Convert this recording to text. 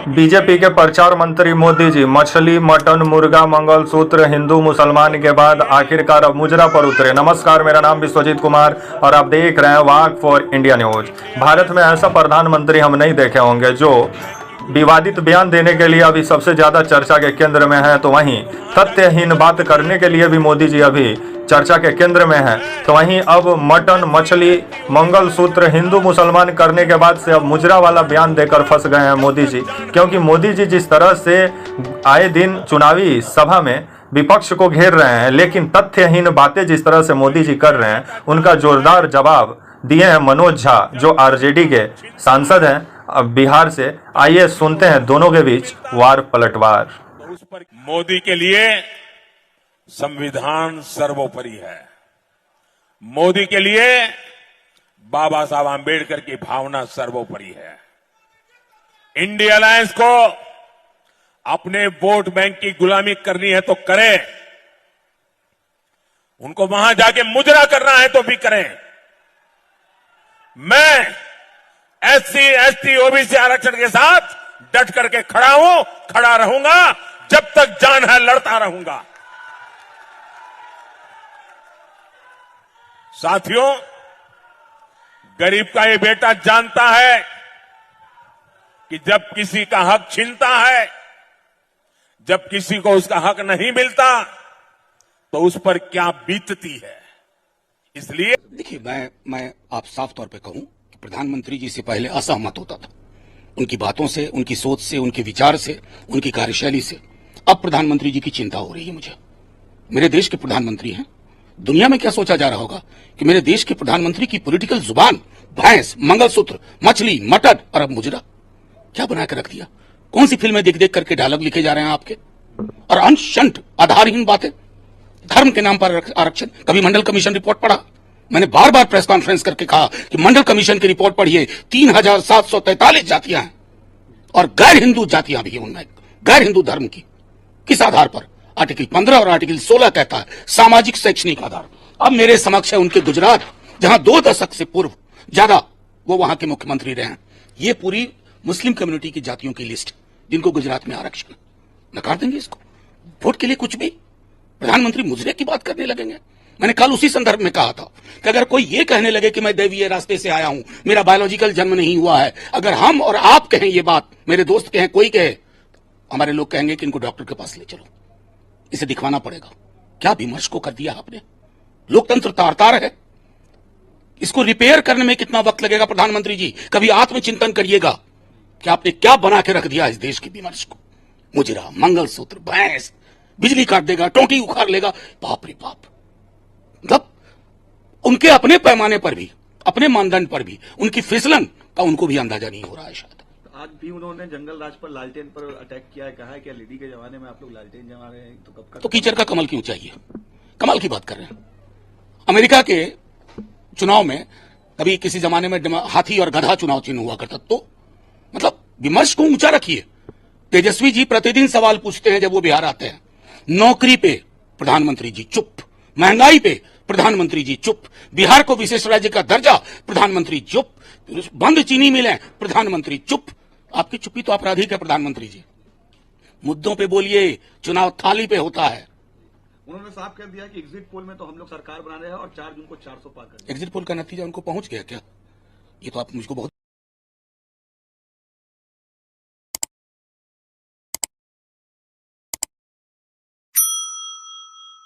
BJP के प्रचार मंत्री मोदी जी मछली, मटन, मुर्गा, मंगलसूत्र, हिंदू मुसलमान के बाद आखिरकार अब मुजरा पर उतरे। नमस्कार, मेरा नाम विश्वजीत कुमार और आप देख रहे हैं वाक फॉर इंडिया न्यूज। भारत में ऐसा प्रधानमंत्री हम नहीं देखे होंगे जो विवादित बयान देने के लिए अभी सबसे ज्यादा चर्चा के केंद्र में है, तो वहीं तथ्यहीन बात करने के लिए भी मोदी जी अभी चर्चा के केंद्र में है। तो वहीं अब मटन, मछली, मंगलसूत्र, हिंदू मुसलमान करने के बाद से अब मुजरा वाला बयान देकर फंस गए हैं मोदी जी। क्योंकि मोदी जी जिस तरह से आए दिन चुनावी सभा में विपक्ष को घेर रहे हैं, लेकिन तथ्यहीन बातें जिस तरह से मोदी जी कर रहे हैं, उनका जोरदार जवाब दिए हैं मनोज झा, जो आरजेडी के सांसद हैं अब बिहार से। आइए सुनते हैं दोनों के बीच वार पलटवार। मोदी के लिए संविधान सर्वोपरि है। मोदी के लिए बाबा साहब आंबेडकर की भावना सर्वोपरि है। इंडिया अलायंस को अपने वोट बैंक की गुलामी करनी है तो करें, उनको वहां जाके मुजरा करना है तो भी करें। मैं एससी, एसटी, ओबीसी आरक्षण के साथ डट करके खड़ा हूं, खड़ा रहूंगा, जब तक जान है लड़ता रहूंगा। साथियों, गरीब का ये बेटा जानता है कि जब किसी का हक छीनता है, जब किसी को उसका हक नहीं मिलता, तो उस पर क्या बीतती है। इसलिए देखिए, मैं आप साफ तौर पे कहूं कि प्रधानमंत्री जी से पहले असहमत होता था, उनकी बातों से, उनकी सोच से, उनके विचार से, उनकी कार्यशैली से। अब प्रधानमंत्री जी की चिंता हो रही है मुझे। मेरे देश के प्रधानमंत्री हैं, दुनिया में क्या सोचा जा रहा होगा कि मेरे देश के प्रधानमंत्री की पॉलिटिकल जुबान भैंस, मंगलसूत्र, मछली, मटन और अब मुजरा। क्या बना के रख दिया? कौन सी फिल्में देख देख करके डायलॉग लिखे जा रहे हैं आपके? और अनशंट आधारहीन बातें, धर्म के नाम पर आरक्षण। कभी मंडल कमीशन रिपोर्ट पढ़ा? मैंने बार बार प्रेस कॉन्फ्रेंस करके कहा कि मंडल कमीशन की रिपोर्ट पढ़िए। 3743 जातियां हैं और गैर हिंदू जातियां भी हैं उनमें, गैर हिंदू धर्म की। किस आधार पर? आर्टिकल 15 और आर्टिकल 16 कहता है सामाजिक शैक्षणिक आधार। अब मेरे समक्ष है उनके गुजरात, जहां 2 दशक से पूर्व ज्यादा वो वहां के मुख्यमंत्री रहे हैं। ये पूरी मुस्लिम कम्युनिटी की जातियों की लिस्ट जिनको गुजरात में आरक्षण। नकार देंगे इसको? वोट के लिए कुछ भी प्रधानमंत्री मुजरे की बात करने लगेंगे। मैंने कल उसी संदर्भ में कहा था कि अगर कोई ये कहने लगे कि मैं दैवीय रास्ते से आया हूं, मेरा बायोलॉजिकल जन्म नहीं हुआ है, अगर हम और आप कहें ये बात, मेरे दोस्त कहें, कोई कहे, हमारे लोग कहेंगे कि इनको डॉक्टर के पास ले चलो, इसे दिखवाना पड़ेगा। क्या विमर्श को कर दिया आपने? लोकतंत्र तार तार है, इसको रिपेयर करने में कितना वक्त लगेगा? प्रधानमंत्री जी, कभी आत्मचिंतन करिएगा कि आपने क्या बना के रख दिया इस देश के विमर्श को। मुजरा, मंगलसूत्र, भैंस, बिजली काट देगा, टोंटी उखाड़ लेगा। बाप रे बाप। मतलब उनके अपने पैमाने पर भी, अपने मानदंड पर भी उनकी फिसलन का उनको भी अंदाजा नहीं हो रहा है शायद। आज भी उन्होंने जंगल राज पर लालटेन पर अटैक किया है, कहा है कि एलईडी के जमाने में आप लोग लालटेन जमा रहे हैं, तो कब का? तो कीचड़ का कमल क्यों चाहिए? कमल की बात कर रहे हैं। अमेरिका के चुनाव में कभी किसी जमाने में हाथी और गधा चुनाव चिन्ह हुआ करता, तो मतलब विमर्श को ऊंचा रखिए। तेजस्वी जी प्रतिदिन सवाल पूछते हैं जब वो बिहार आते हैं। नौकरी पे प्रधानमंत्री जी चुप, महंगाई पे प्रधानमंत्री जी चुप, बिहार को विशेष राज्य का दर्जा प्रधानमंत्री चुप, बंद चीनी मिलें प्रधानमंत्री चुप। आपकी चुप्पी तो आपराधिक है प्रधानमंत्री जी। मुद्दों पे बोलिए, चुनाव थाली पे होता है। उन्होंने साफ कह दिया कि एग्जिट पोल में तो हम लोग सरकार बना रहे हैं और 4 जून को 400 पार कर। एग्जिट पोल का नतीजा उनको पहुंच गया क्या? ये तो आप मुझको बहुत